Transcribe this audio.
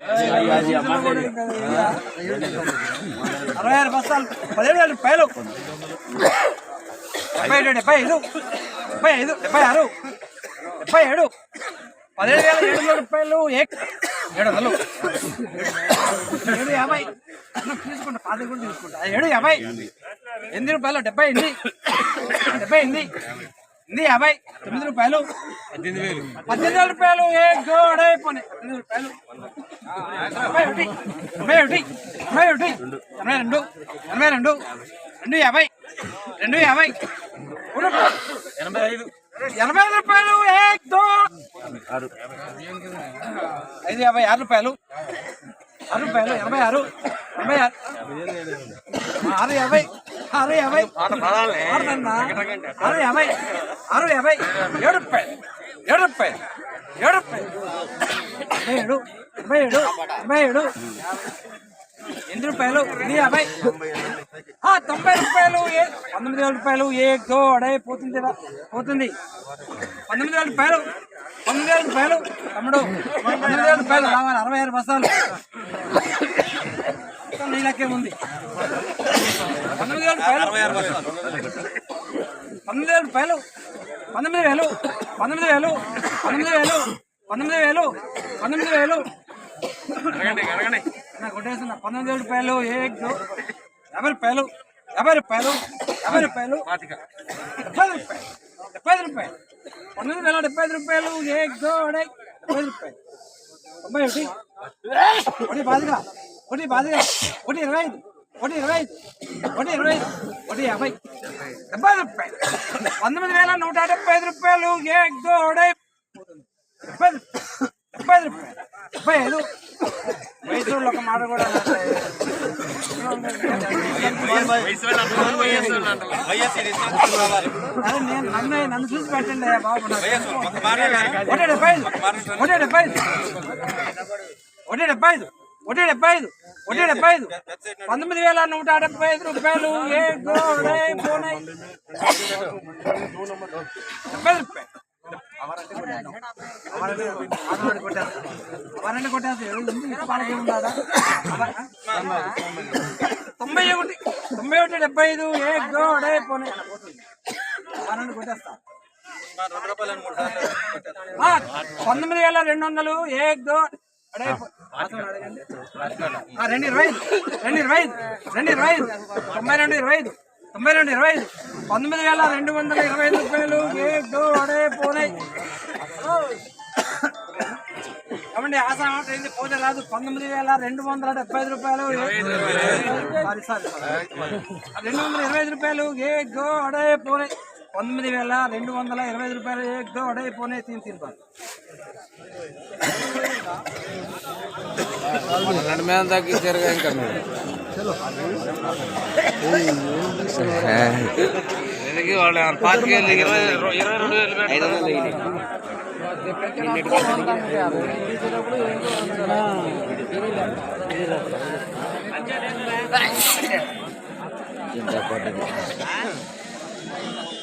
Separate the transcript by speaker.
Speaker 1: 66 బస్తాలు 17,000 రూపాయలు. 77 75 76 77 17,700 రూపాయలు. 700 750 తీసుకుంటా, పాత కూడా తీసుకుంటా. 750 8 రూపాయలు. 78 78 50 9 రూపాయలు. 18,000 రూపాయలు. ఏ గోడైపోయి 18 రూపాయలు. 81 81 82 82 250 250 85 రూపాయలు. 5 రూపాయలు. 6 రూపాయలు. 86 86 650 650 7 రూపాయలు. 7 రూపాయలు. 7 రూపాయలు. 27 27 27 8 రూపాయలు. 50 90 రూపాయలు. 19,000 రూపాయలు. ఏ గోడై పోతుంది పోతుంది. 19,000 రూపాయలు. 19,000 రూపాయలు. తమ్ముడు 19,000 రూపాయలు రావాలి. 66 బస్తాలు నీళ్ళకే ఉంది. 19,000 రూపాయలు. 19,000 రూపాయలు. 19,000 19,000 19,000 19,000 19,000 కొట్టేస్తున్నా. 19,000 రూపాయలు. 50 రూపాయలు. 50 రూపాయలు. 50 రూపాయలు. 75 రూపాయలు. 75 రూపాయలు. 19,075 రూపాయలు. 75 రూపాయలు. 91 ఒకటి బాధగా 1 బాధగా 1 25 1 25 1 25 1 50 70 రూపాయలు. 19,175 రూపాయలు. 70 రూపాయలు. 75 వయసులో ఒక మాట కూడా నన్ను చూసి పెట్టండి బాబు. 175 175 175 175 175 19,175 రూపాయలు. 70 రూపాయలు. అవరంటే కొట్టేసి పాలకి ఉన్నాడా. 91 91 75 ఏ గోడే పోనీ అవరంటే కొట్టేస్తా. 19,200 ఏ గో 225 225 92 25 92 25 19,225 రూపాయలు. ఏ గోడే పోనాయి. ఏమండి ఆసామ అయింది పోతే రాదు. 19,275 రూపాయలు. 225 రూపాయలు. ఏ గోడే పోనాయి. 19,225 రూపాయలు. ఏ గోడే పోనాయి. తిని
Speaker 2: మీద తగ్గించారు ఇంకా వాళ్ళు 22,500 5